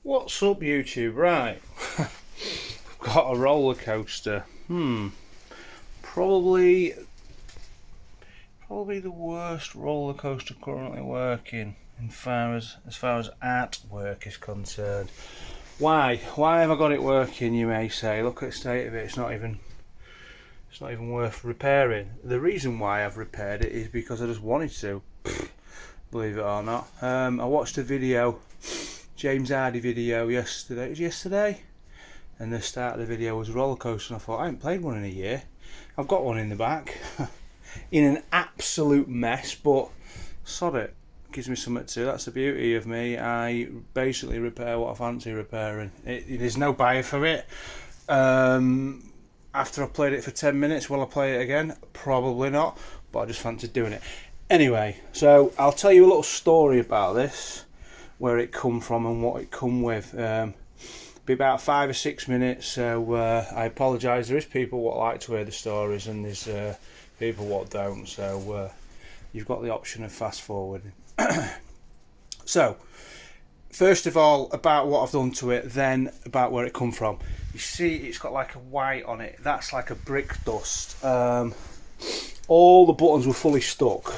What's up, YouTube? Right, we've got a roller coaster. Probably, probably the worst roller coaster currently working, as far as artwork is concerned. Why? Why have I got it working? You may say. Look at the state of it. It's not even worth repairing. The reason why I've repaired it is because I just wanted to. Believe it or not. I watched a video. James Hardy video yesterday. It was yesterday, and the start of the video was a roller coaster, and I thought I haven't played one in a year. I've got one in the back, in an absolute mess, but sod it. Gives me something to do. That's the beauty of me. I basically repair what I fancy repairing. There's no buyer for it. After I've played it for 10 minutes, will I play it again? Probably not, but I just fancied doing it. Anyway, so I'll tell you a little story about this, where it come from and what it come with. Be about 5 or 6 minutes, so I apologise. There is people what like to hear the stories, and there's people what don't, so you've got the option of fast forwarding. So, first of all, about what I've done to it, then about where it come from. You see, it's got like a white on it. That's like a brick dust. All the buttons were fully stuck.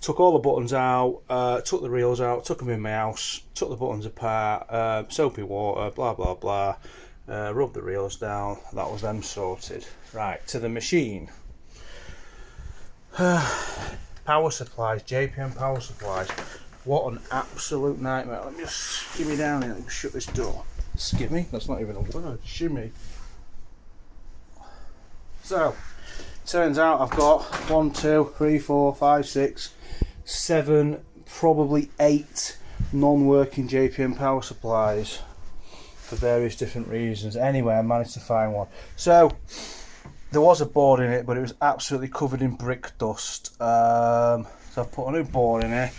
Took all the buttons out, took the reels out, took them in my house, took the buttons apart, soapy water, blah blah blah, rubbed the reels down. That was them sorted. Right, to the machine. Power supplies, JPM power supplies. What an absolute nightmare. Let me just skimmy down here. Let me shut this door. Skimmy? That's not even a word. Shimmy. So, turns out I've got 1, 2, 3, 4, 5, 6, 7, probably 8 non-working JPM power supplies for various different reasons. Anyway, I managed to find one. So, there was a board in it, but it was absolutely covered in brick dust. So I put a new board in there,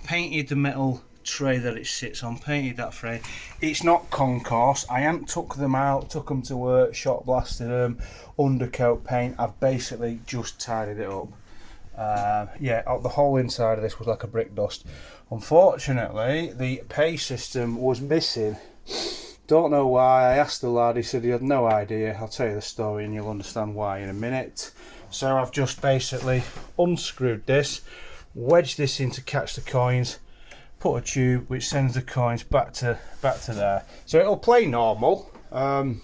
painted the metal tray that it sits on, painted that frame. It's not concourse. I haven't took them out, took them to work, shot blasted them, undercoat paint. I've basically just tidied it up. Yeah, the whole inside of this was like a brick dust. Unfortunately, the pay system was missing. Don't know why. I asked the lad, he said he had no idea. I'll tell you the story and you'll understand why in a minute. So I've just basically unscrewed this, wedged this in to catch the coins, put a tube which sends the coins back to there. So it'll play normal. You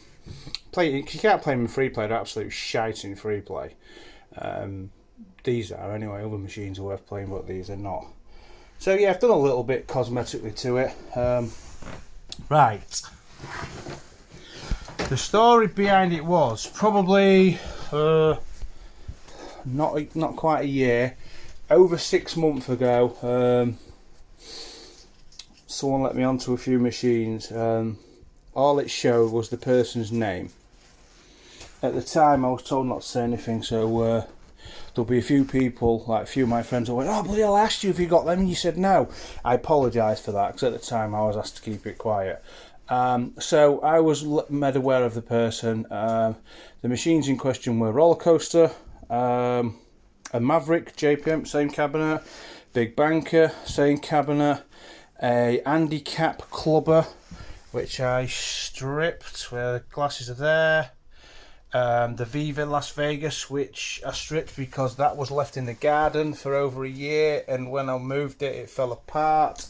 can't play them in free play, they're absolute shite in free play. These are anyway, other machines are worth playing, but these are not. So yeah, I've done a little bit cosmetically to it. Right. The story behind it was probably not quite a year, over 6 months ago. Someone let me onto a few machines. All it showed was the person's name. At the time, I was told not to say anything, so there'll be a few people, like a few of my friends, who went, "Oh bloody hell, I asked you if you got them," and you said no. I apologise for that, because at the time I was asked to keep it quiet. So I was made aware of the person. The machines in question were roller coaster, a Maverick JPM, same cabinet, Big Banker, same cabinet, a handicap clubber, which I stripped, where the glasses are there. The Viva Las Vegas, which I stripped because that was left in the garden for over a year, and when I moved it, it fell apart.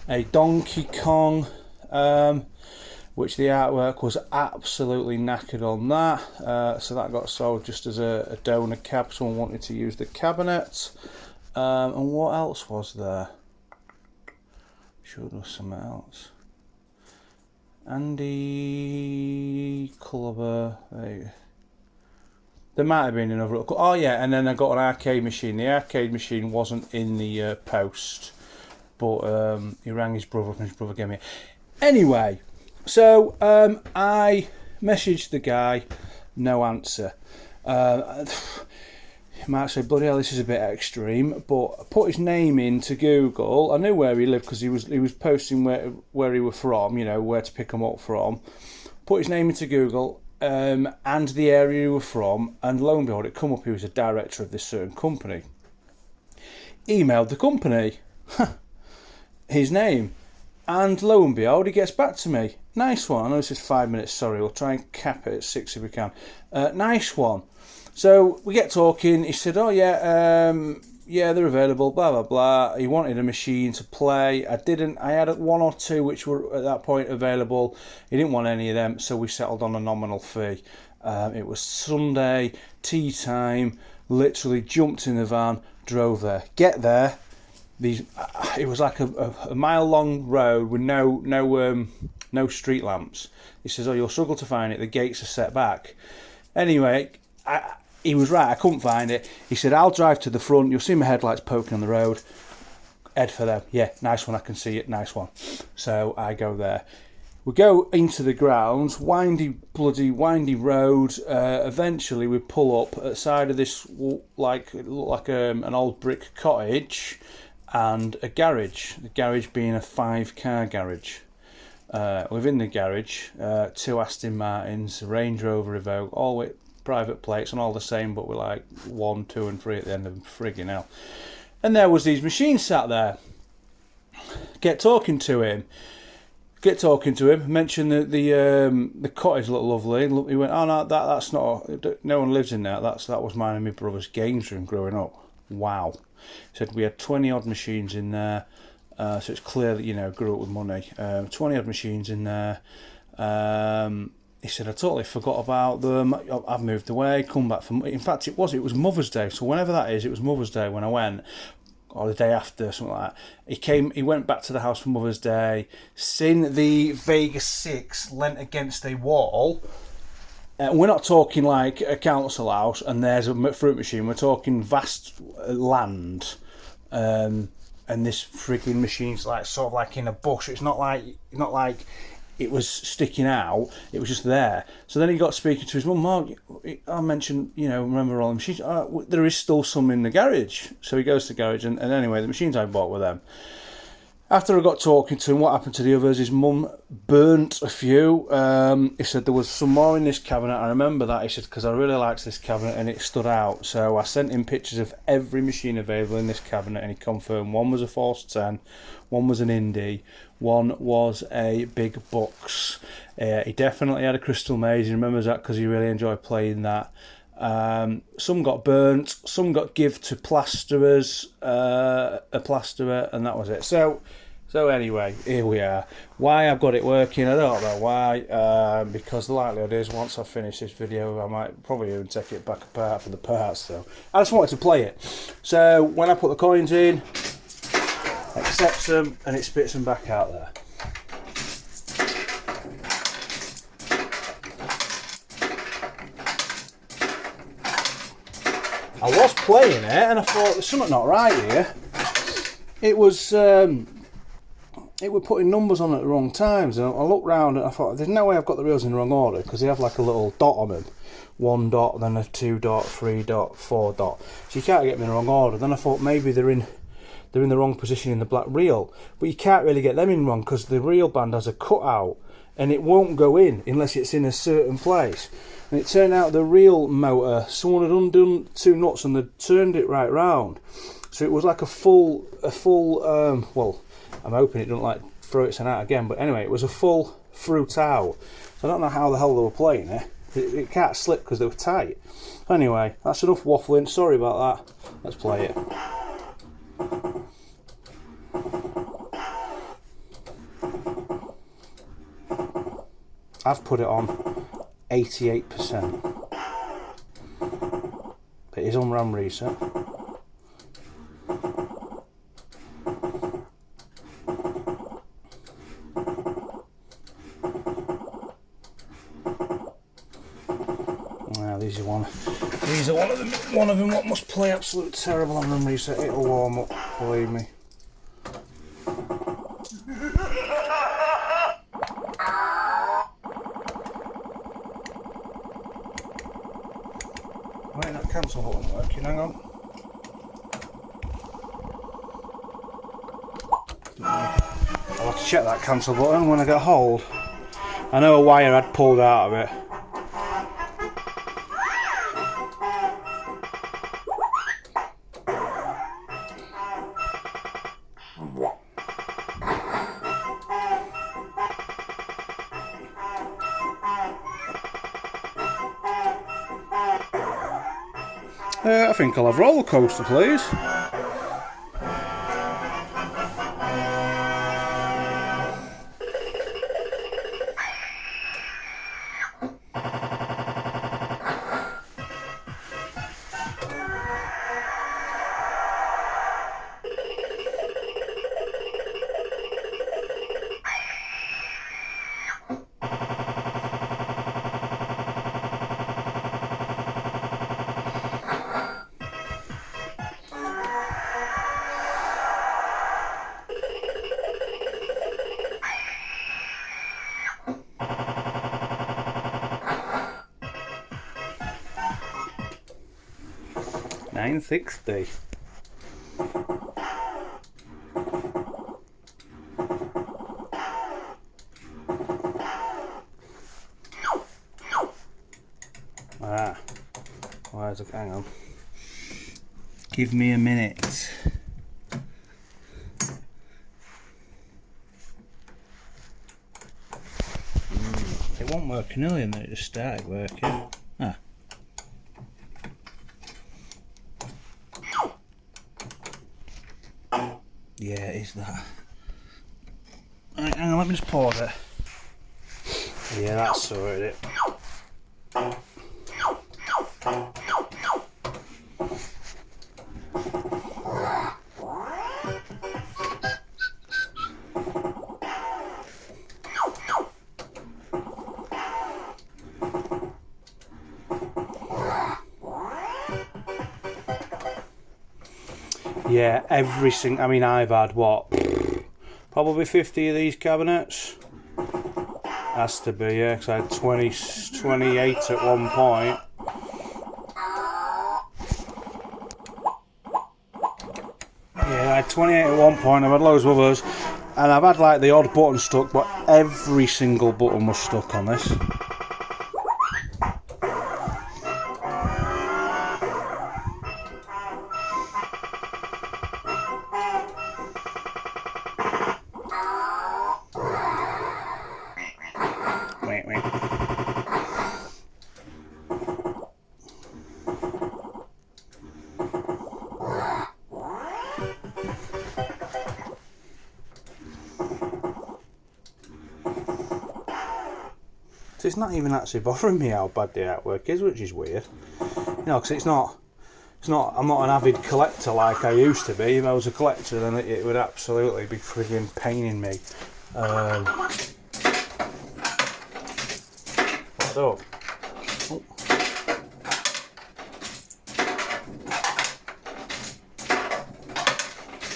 A Donkey Kong, which the artwork was absolutely knackered on that, so that got sold just as a donor cab. Someone wanted to use the cabinet. And what else was there? Sure, there was something else. Andy Clubber. There might have been another. Oh yeah, and then I got an arcade machine. The arcade machine wasn't in the post, but he rang his brother up and his brother gave me it. Anyway, so I messaged the guy, no answer. You might say, bloody hell, this is a bit extreme, but I put his name into Google. I knew where he lived because he was posting where he was from, you know, where to pick him up from. Put his name into Google and the area he was from, and lo and behold, it come up he was a director of this certain company. Emailed the company. His name. And lo and behold, he gets back to me. Nice one. I know this is 5 minutes, sorry, we'll try and cap it at 6 if we can. Nice one. So we get talking, he said, oh yeah, yeah, they're available, blah, blah, blah. He wanted a machine to play. I had 1 or 2 which were at that point available. He didn't want any of them, so we settled on a nominal fee. It was Sunday, tea time, literally jumped in the van, drove there. Get there, it was like a mile long road with no street lamps. He says, oh, you'll struggle to find it, the gates are set back. Anyway, he was right, I couldn't find it. He said, I'll drive to the front, you'll see my headlights poking on the road. Head for them. Yeah, nice one, I can see it, nice one. So I go there. We go into the grounds, bloody windy road. Eventually we pull up at the side of this, like an old brick cottage and a garage. The garage being a 5-car garage. Within the garage, 2 Aston Martins, Range Rover Evoque, all with private plates and all the same, but with like 1, 2 and 3 at the end of them. Friggin' hell. And there was these machines sat there. Get talking to him, mention the cottage looked lovely. He went, oh no, that's not, no one lives in there. That was mine and my brother's games room growing up. Wow. He said we had 20 odd machines in there, so it's clear that, grew up with money. 20 odd machines in there. He said, I totally forgot about them. I've moved away, come back from. In fact, it was Mother's Day. So whenever that is, it was Mother's Day when I went, or the day after, something like that. He went back to the house for Mother's Day, seen the Vega 6 leant against a wall. We're not talking like a council house and there's a fruit machine. We're talking vast land, and this frigging machine's like sort of like in a bush. It's not like it was sticking out, it was just there. So then he got speaking to his mum. Mark, I mentioned, remember all the machines? There is still some in the garage. So he goes to the garage, and anyway, the machines I bought were them. After I got talking to him, what happened to the others? His mum burnt a few. He said there was some more in this cabinet. I remember that. He said, because I really liked this cabinet and it stood out. So I sent him pictures of every machine available in this cabinet, and he confirmed one was a Force 10, one was an Indy, one was a big Bucks. He definitely had a Crystal Maze. He remembers that because he really enjoyed playing that. Some got burnt, some got give to plasterers, a plasterer, and that was it. So anyway, here we are. Why I've got it working, I don't know why, because the likelihood is once I finish this video I might probably even take it back apart for the parts. So I just wanted to play it. So when I put the coins in, it accepts them and it spits them back out there. I was playing it and I thought there's something not right here. It was putting numbers on at the wrong times, and I looked round and I thought there's no way I've got the reels in the wrong order, because they have like a little dot on them, 1 dot, then a 2 dot, 3 dot, 4 dot. So you can't get them in the wrong order. Then I thought maybe they're in the wrong position in the black reel, but you can't really get them in wrong because the reel band has a cutout and it won't go in unless it's in a certain place. And it turned out the reel motor, someone had undone 2 nuts and they'd turned it right round. So it was like a full, well, I'm hoping it doesn't like throw its out again, but anyway, it was a full fruit out. So I don't know how the hell they were playing it. It can't slip because they were tight. Anyway, that's enough waffling, sorry about that. Let's play it. I've put it on 88%. It is on RAM reset. Now these are one of them what must play absolute terrible on RAM reset. It'll warm up, believe me. Right, that cancel button working, hang on. I'll have to check that cancel button when I get hold. I know a wire had pulled out of it. I think I'll have roller coaster, please. $9.60. Where's it? Hang on. Give me a minute. It wasn't working earlier and then it just started working. Ah. Yeah, it is that. Right, hang on, let me just pause it. Yeah, that's sorted it. Yeah, every single. I mean, I've had what? Probably 50 of these cabinets. Has to be, yeah, because I had 28 at one point. Yeah, I had 28 at one point, I've had loads of others. And I've had like the odd button stuck, but every single button was stuck on this. It's not even actually bothering me how bad the artwork is, which is weird. You know, because it's not. I'm not an avid collector like I used to be. If I was a collector, then it would absolutely be frigging paining me. What up? Oh.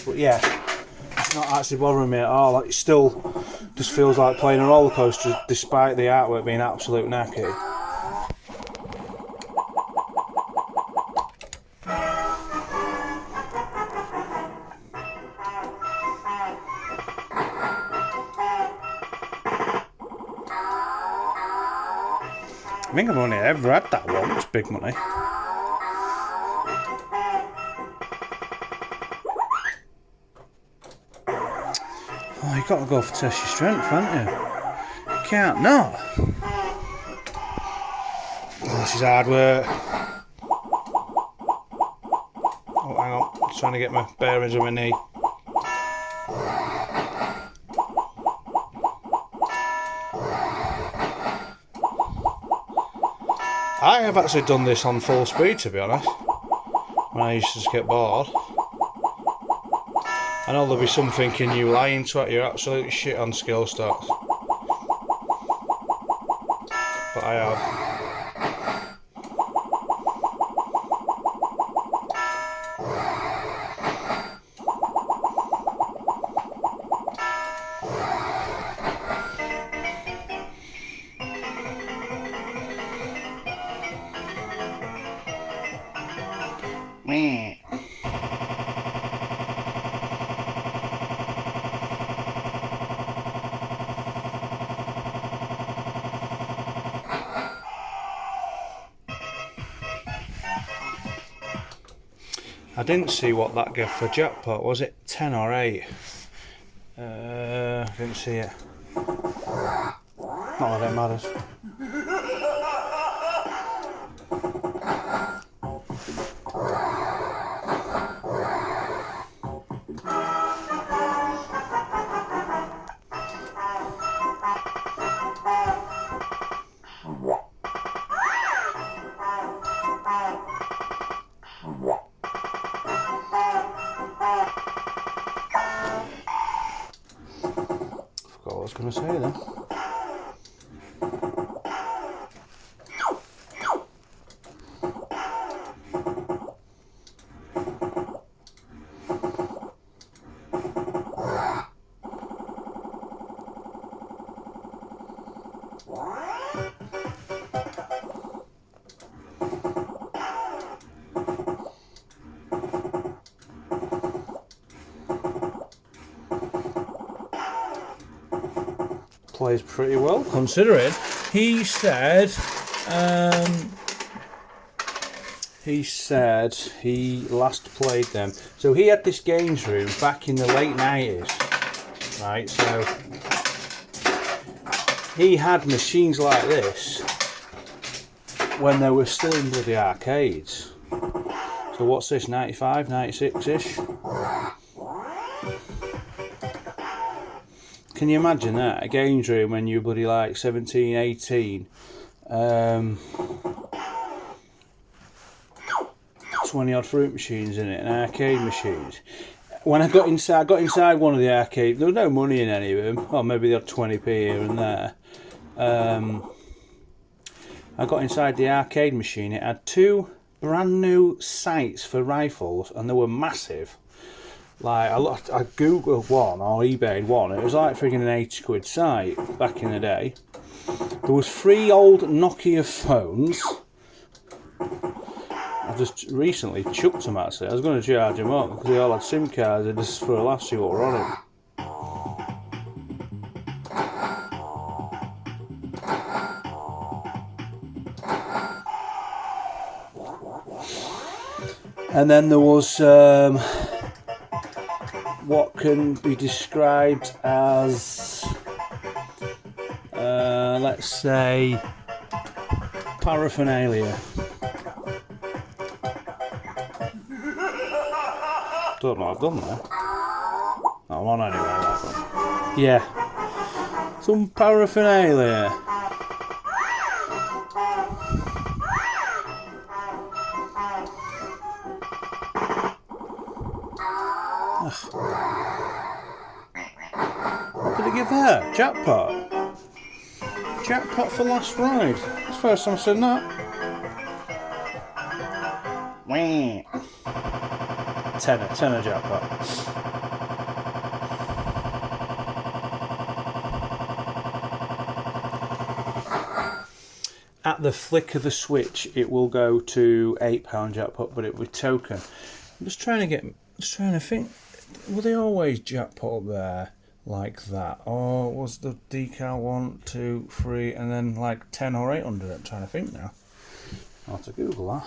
But yeah, it's not actually bothering me at all. Like, it still just feels like playing a roller coaster, despite the artwork being absolute knackered. I think I've only ever had that once, big money. Oh, you got to go for test your strength, haven't you? You can't not. Oh, this is hard work. Oh, hang on, I'm trying to get my bearings on my knee. I have actually done this on full speed, to be honest, when I used to just get bored. I know there'll be some thinking you lying to it, you're absolutely shit on skill stats. But I have. I didn't see what that gave for Jackpot. Was it 10 or 8? I didn't see it. Not that it matters. I was going to say then. Plays pretty well considering. He said he last played them. So he had this games room back in the late 90s, right? So he had machines like this when they were still in bloody arcades. So what's this, 95, 96-ish? Can you imagine that? A games room when you're bloody like 17, 18. 20 odd fruit machines in it and arcade machines. When I got inside one of the arcades, there was no money in any of them. Well, maybe they had 20p here and there. I got inside the arcade machine. It had 2 brand new sights for rifles and they were massive. Like I googled one or eBayed one. It was like friggin' an 80 quid sight back in the day. There was 3 old Nokia phones. I just recently chucked them actually. I was going to charge them up because they all had SIM cards and just for a laugh see what were on it. And then there was what can be described as, let's say, paraphernalia. Don't know what I've done there. I'm on anyway. Yeah. Some paraphernalia. What did it give there? Jackpot. Jackpot for last ride. That's the first time I've seen that. Wah. Tenner jackpot. At the flick of the switch, it will go to £8 jackpot, but it will token. I'm just trying to think. Were they always jackpot up there like that, or was the decal 1, 2, 3, and then like 10 or 800? I'm trying to think now. I'll have to Google that.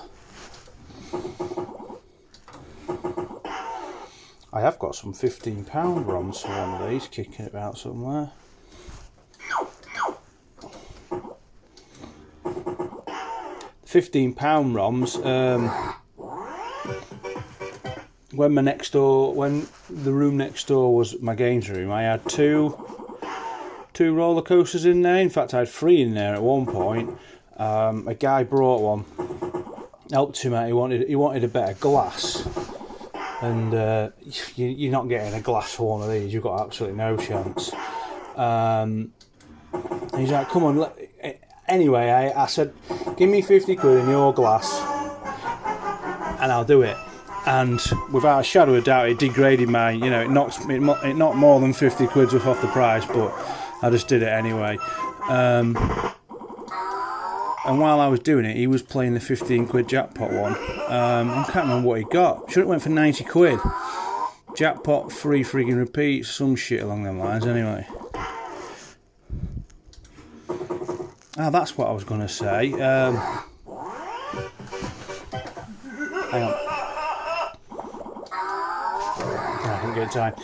I have got some £15 ROMs for one of these kicking about somewhere. £15 ROMs. When the room next door was my games room, I had two roller coasters in there. In fact, I had 3 in there at one point. A guy brought one, helped him out. He wanted a better glass. And you're not getting a glass for one of these. You've got absolutely no chance. And he's like, "Come on." Anyway, I said, "Give me 50 quid in your glass, and I'll do it." And without a shadow of doubt, it degraded my. It knocked more than 50 quid off the price, but I just did it anyway. And while I was doing it, he was playing the 15 quid jackpot one. I can't remember what he got. Sure, it went for 90 quid. Jackpot, 3 frigging repeats, some shit along them lines anyway. That's what I was going to say. Hang on. I didn't get time.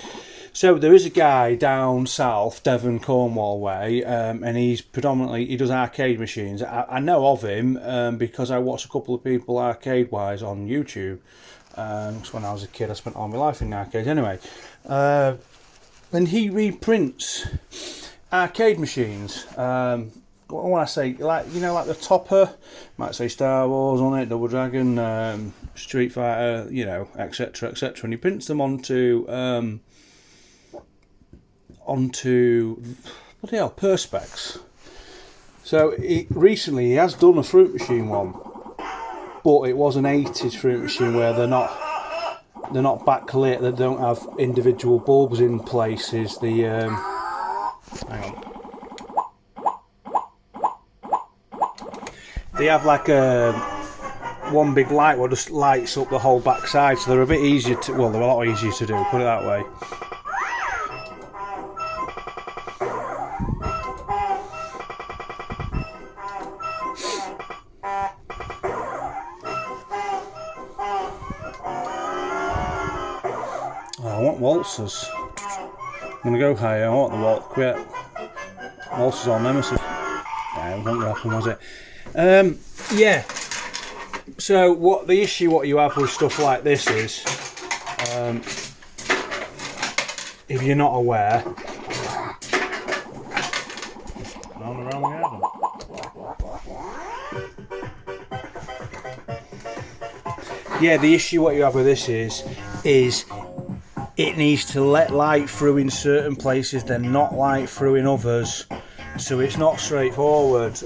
So there is a guy down south, Devon, Cornwall way, and he does arcade machines. I know of him because I watched a couple of people arcade-wise on YouTube. Because when I was a kid, I spent all my life in arcades anyway. And he reprints arcade machines. When I say, like the topper, might say Star Wars on it, Double Dragon, Street Fighter, etc., etc. And he prints them onto Bloody hell, Perspex. So recently he has done a fruit machine one, but it was an 80s fruit machine where they're not backlit, they don't have individual bulbs in places. The hang on. They have like a one big light what just lights up the whole back side, so they're a bit easier to, well, they're a lot easier to do, put it that way. Oh, I want waltzers. I'm going to go higher, I want the waltz. Waltzers on Nemesis. Yeah, it wasn't going to happen, was it? Yeah. So what the issue what you have with stuff like this is, if you're not aware, around the garden. Yeah, the issue what you have with this is it needs to let light through in certain places, then not light through in others. So it's not straightforward.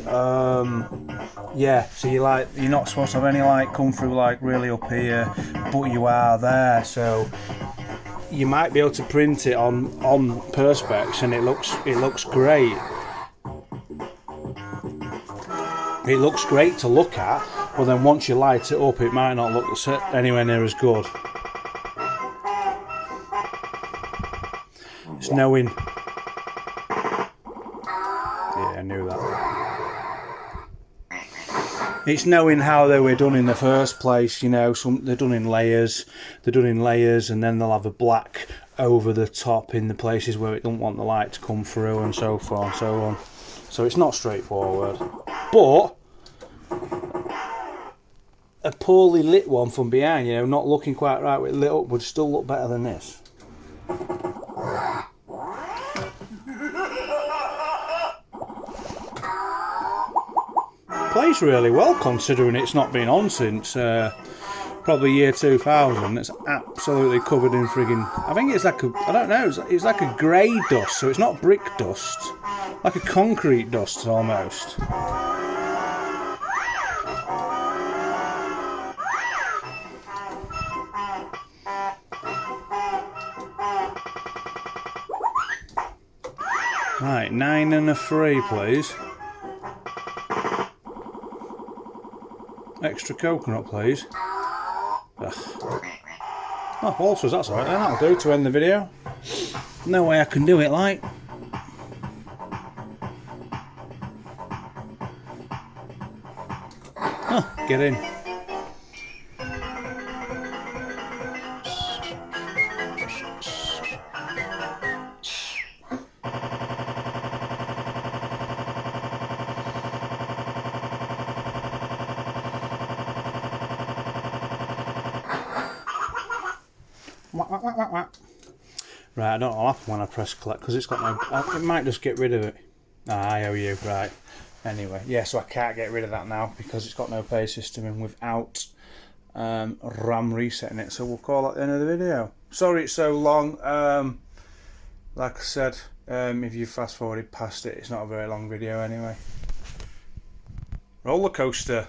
Yeah, so you're not supposed to have any light come through like really up here, but you are there. So you might be able to print it on Perspex, and it looks great. It looks great to look at, but then once you light it up, it might not look anywhere near as good. It's knowing. Yeah, I knew that. It's knowing how they were done in the first place. You know, they're done in layers. They're done in layers, and then they'll have a black over the top in the places where it don't want the light to come through, and so forth and so on. So it's not straightforward. But a poorly lit one from behind, you know, not looking quite right with it lit up, would still look better than this. Plays really well considering it's not been on since probably year 2000. It's absolutely covered in friggin', I think it's like I don't know, it's like a grey dust, so it's not brick dust, like a concrete dust almost. Right, 9 and a 3 please. Extra coconut, please. Ugh. Oh, waltzers, that's alright then, that'll do to end the video. No way I can do it like. Oh, get in. Right, I don't know what happened when I press collect because it's got no. It might just get rid of it. I owe you, right. Anyway, yeah, so I can't get rid of that now because it's got no pay system in without RAM resetting it. So we'll call that the end of the video. Sorry it's so long. Like I said, if you fast forwarded past it, it's not a very long video anyway. Roller coaster.